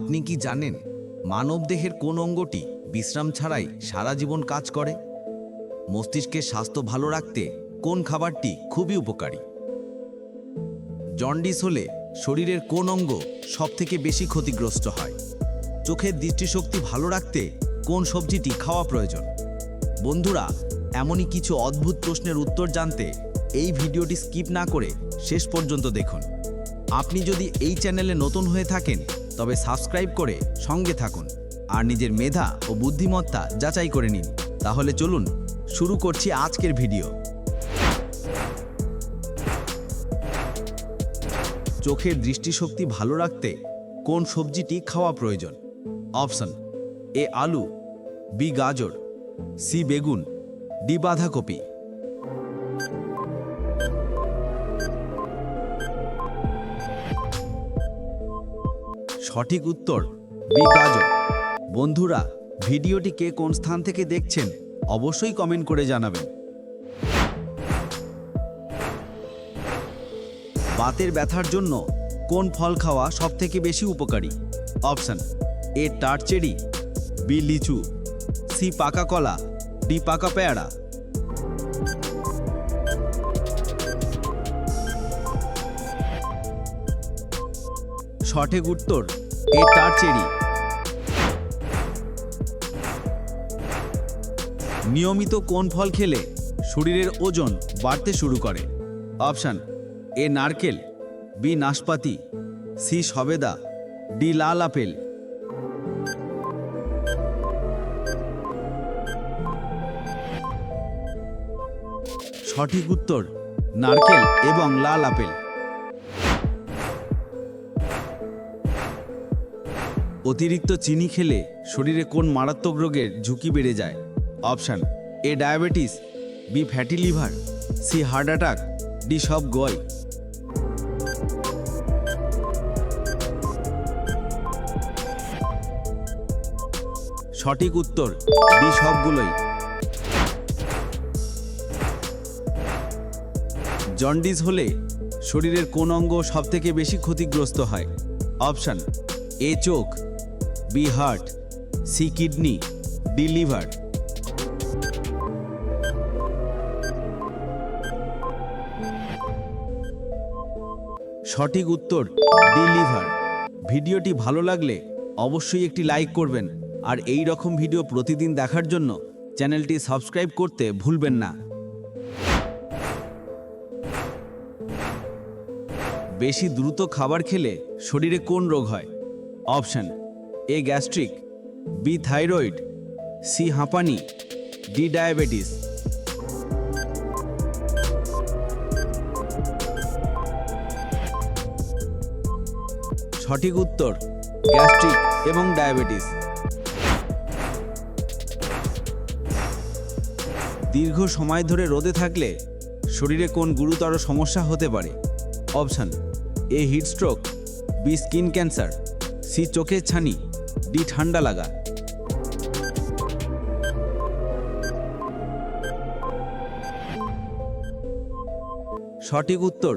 আপনি কি জানেন মানবদেহের কোন অঙ্গটি বিশ্রাম ছাড়াই সারা জীবন কাজ করে? মস্তিষ্কের স্বাস্থ্য ভালো রাখতে কোন খাবারটি খুবই উপকারী? জন্ডিস হলে শরীরের কোন অঙ্গ সবথেকে বেশি ক্ষতিগ্রস্ত হয়? চোখের দৃষ্টিশক্তি ভালো রাখতে কোন সবজিটি খাওয়া প্রয়োজন? বন্ধুরা, এমনই কিছু অদ্ভুত প্রশ্নের উত্তর জানতে এই ভিডিওটি স্কিপ না করে শেষ পর্যন্ত দেখুন। আপনি যদি এই চ্যানেলে নতুন হয়ে থাকেন তবে সাবস্ক্রাইব করে সঙ্গে থাকুন আর নিজের মেধা ও বুদ্ধিমত্তা যাচাই করে নিন। তাহলে চলুন শুরু করছি আজকের ভিডিও। চোখের দৃষ্টিশক্তি ভালো রাখতে কোন সবজিটি খাওয়া প্রয়োজন? অপশন এ আলু, বি গাজর, সি বেগুন, ডি বাঁধাকপি। সঠিক উত্তর বি গাজর। বন্ধুরা, ভিডিওটি কে কোন স্থান থেকে দেখছেন অবশ্যই কমেন্ট করে জানাবেন। বাতের ব্যথার জন্য কোন ফল খাওয়া সবথেকে বেশি উপকারী? অপশন এ টারচেরি, বি লিচু, সি পাকা কলা, ডি পাকা পেয়ারা। সঠিক উত্তর এ টারচেরি। নিয়মিত কোন ফল খেলে শরীরের ওজন বাড়তে শুরু করে? অপশন এ নারকেল, বি নাশপাতি, সি সবেদা, ডি লাল আপেল। সঠিক উত্তর নারকেল এবং লাল আপেল। অতিরিক্ত চিনি খেলে শরীরে কোন মারাত্মক রোগের ঝুঁকি বেড়ে যায়? Option A diabetes, B fatty liver, C heart attack, D সব গয়। সঠিক উত্তর ডি সবগুলোই। জন্ডিস হলে শরীরের কোন অঙ্গ সবথেকে বেশি ক্ষতিগ্রস্ত হয়? অপশন এ চোখ, B heart, C kidney, D liver. সঠিক উত্তর ডি লিভার। ভিডিওটি ভালো লাগলে অবশ্যই একটি লাইক করবেন আর এই রকম ভিডিও প্রতিদিন দেখার জন্য চ্যানেলটি সাবস্ক্রাইব করতে ভুলবেন না। বেশি দ্রুত খাবার খেলে শরীরে কোন রোগ হয়? Option A gastric, B thyroid, C হাঁপানি, ডি ডায়াবেটিস। সঠিক উত্তর গ্যাস্ট্রিক এবং ডায়াবেটিস। দীর্ঘ সময় ধরে রোদে থাকলে শরীরে কোন গুরুতর সমস্যা হতে পারে? Option A heatstroke, B skin cancer, C চোখের ছানি, ডি ঠান্ডা লাগা। সঠিক উত্তর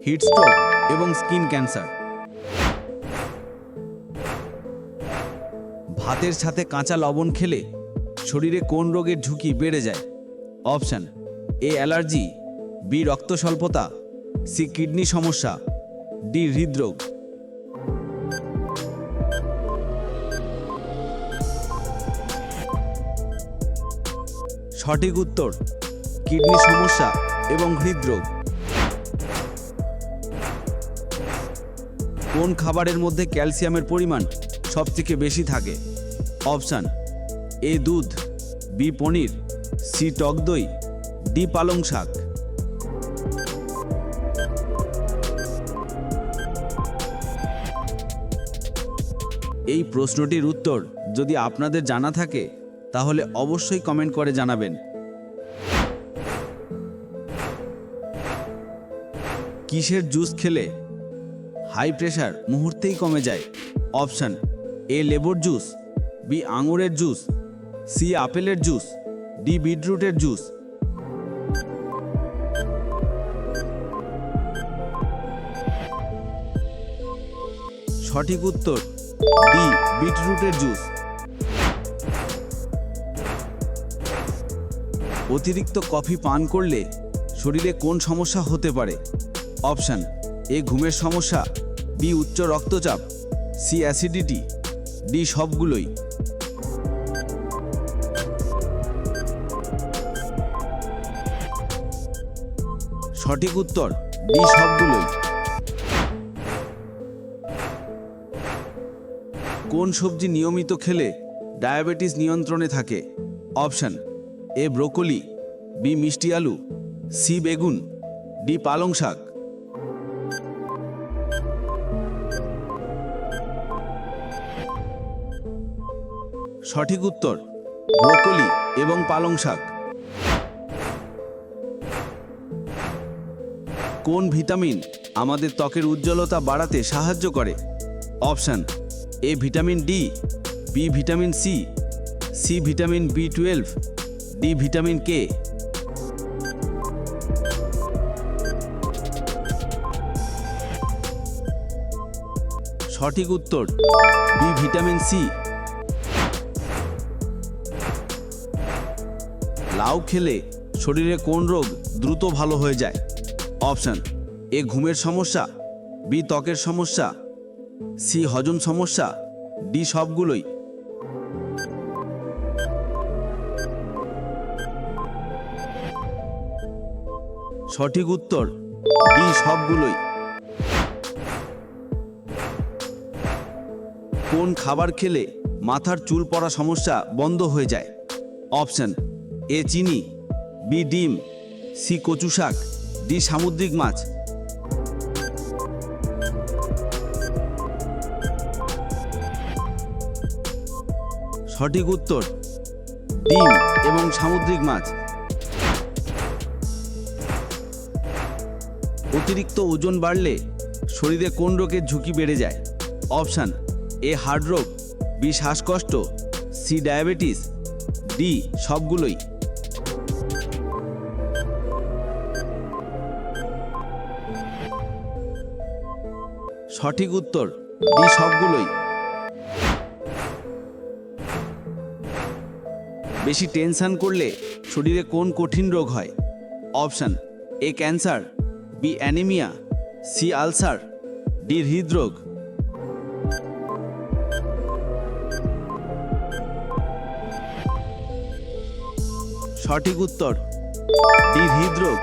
হিটস্ট্রোক এবং স্কিন ক্যান্সার। ভাতের সাথে কাঁচা লবণ খেলে শরীরে কোন রোগের ঝুঁকি বেড়ে যায়? অপশন এ অ্যালার্জি, বি রক্ত স্বল্পতা, সি কিডনি সমস্যা, ডি হৃদরোগ। সঠিক উত্তর কিডনি সমস্যা এবং হৃদরোগ। কোন খাবারের মধ্যে ক্যালসিয়ামের পরিমাণ সবথেকে বেশি থাকে? অপশন এ দুধ, বি পনির, সি টক দই, ডি পালং শাক। এই প্রশ্নটির উত্তর যদি আপনাদের জানা থাকে তাহলে অবশ্যই কমেন্ট করে জানাবেন। কিসের জুস খেলে হাই প্রেশার মুহূর্তেই কমে যায়? অপশন এ লেবুর জুস, বি আঙুরের জুস, সি আপেলের জুস, ডি বিটরুটের জুস। সঠিক উত্তর ডি বিটরুটের জুস। অতিরিক্ত কফি পান করলে শরীরে কোন সমস্যা হতে পারে? অপশান: এ ঘুমের সমস্যা, বি উচ্চ রক্তচাপ, সি অ্যাসিডিটি, ডি সবগুলোই। সঠিক উত্তর ডি সবগুলোই। কোন সবজি নিয়মিত খেলে ডায়াবেটিস নিয়ন্ত্রণে থাকে? অপশান: এ ব্রোকলি, বি মিষ্টি আলু, সি বেগুন, ডি পালং শাক। সঠিক উত্তর ব্রোকলি এবং পালং শাক। কোন ভিটামিন আমাদের ত্বকের উজ্জ্বলতা বাড়াতে সাহায্য করে? Option: A vitamin D, B vitamin C, C vitamin বি12, ডি ভিটামিন কে। সঠিক উত্তর বি ভিটামিন সি। লাউ খেলে শরীরে কোন রোগ দ্রুত ভালো হয়ে যায়? অপশান: এ ঘুমের সমস্যা, বি ত্বকের সমস্যা, সি হজম সমস্যা, ডি সবগুলোই। সঠিক উত্তর ডি সবগুলোই। কোন খাবার খেলে মাথার চুল পড়া সমস্যা বন্ধ হয়ে যায়? অপশান: এ চিনি, বি ডিম, সি কচু শাক, ডি সামুদ্রিক মাছ। সঠিক উত্তর ডিম এবং সামুদ্রিক মাছ। অতিরিক্ত ওজন বাড়লে শরীরে কোন রোগের ঝুঁকি বেড়ে যায়? অপশান: এ হার্ট রোগ, বি শ্বাসকষ্ট, সি ডায়াবেটিস, ডি সবগুলোই। সঠিক উত্তর ডি সবগুলোই। বেশি টেনশন করলে শরীরে কোন কঠিন রোগ হয়? Option: A cancer, B anaemia, C ulcer, D হৃদরোগ। সঠিক উত্তর ডি হৃদরোগ।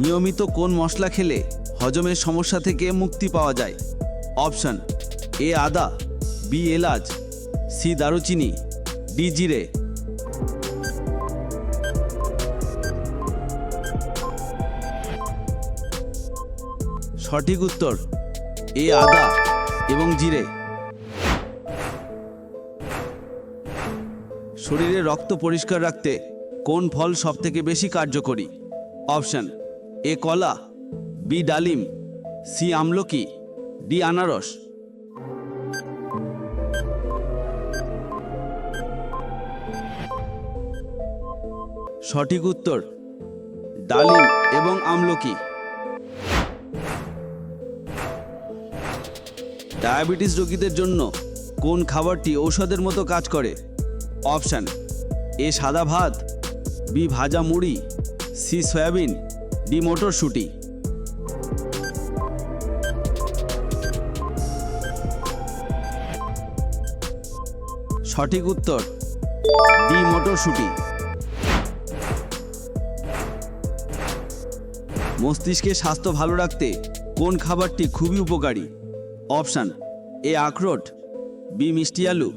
নিয়মিত কোন মশলা খেলে হজমের সমস্যা থেকে মুক্তি পাওয়া যায়? অপশান: এ আদা, বি এলাচ, সি দারুচিনি, ডি জিরে। সঠিক উত্তর এ আদা এবং জিরে। শরীরে রক্ত পরিষ্কার রাখতে কোন ফল সবথেকে বেশি কার্যকরী? অপশান: এ কলা, বি ডালিম, সি আমলকি, ডি আনারস। সঠিক উত্তর ডালিম এবং আমলকি। ডায়াবেটিস রোগীদের জন্য কোন খাবারটি ঔষধের মতো কাজ করে? অপশান: এ সাদা ভাত, বি ভাজা মুড়ি, সি সয়াবিন, ডি মটরশুঁটি। সঠিক উত্তর ডি মটরশুঁটি। মস্তিষ্কের স্বাস্থ্য ভালো রাখতে কোন খাবারটি খুবই উপকারী? অপশান: এ আখরোট, বি মিষ্টি আলু,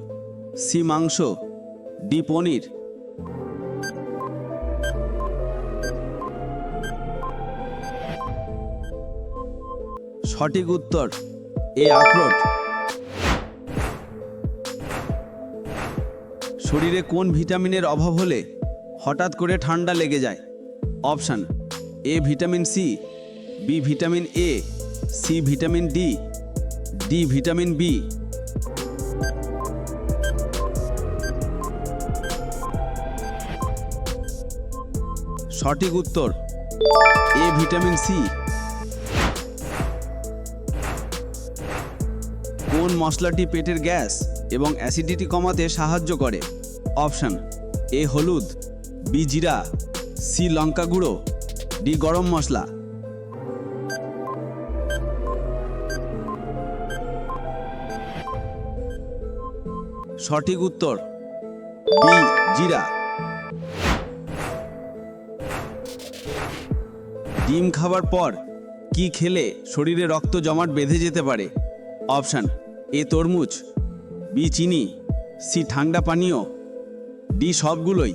সি মাংস, ডি পনির। সঠিক উত্তর এ আখরোট। শরীরে কোন ভিটামিনের অভাব হলে হঠাৎ করে ঠান্ডা লেগে যায়? Option: A vitamin C, B vitamin A, C vitamin D, D vitamin B. সঠিক উত্তর এ ভিটামিন সি। কোন মশলাটি পেটের গ্যাস এবং অ্যাসিডিটি কমাতে সাহায্য করে? অপশান এ হলুদ, বি জিরা, সি লঙ্কা গুঁড়ো, ডি গরম মশলা। সঠিক উত্তর বি জিরা। ডিম খাবার পর কি খেলে শরীরে রক্ত জমাট বেঁধে যেতে পারে? অপশান এ তরমুজ, বি চিনি, সি ঠান্ডা পানীয়, ডি সবগুলোই।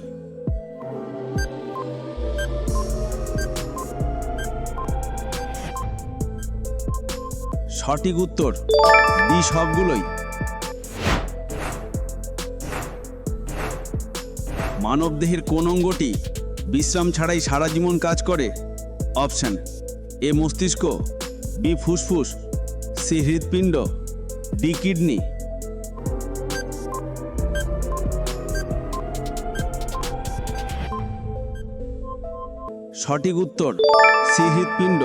সঠিক উত্তর ডি সবগুলোই। মানবদেহের কোন অঙ্গটি বিশ্রাম ছাড়াই সারা জীবন কাজ করে? অপশান এ মস্তিষ্ক, বি ফুসফুস, সি হৃৎপিণ্ড, ডি কিডনি। সঠিক উত্তর সি হৃৎপিণ্ড।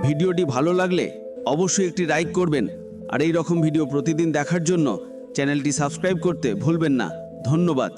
ভিডিওটি ভালো লাগলে অবশ্যই একটি লাইক করবেন আর এই রকম ভিডিও প্রতিদিন দেখার জন্য চ্যানেলটি সাবস্ক্রাইব করতে ভুলবেন না। ধন্যবাদ।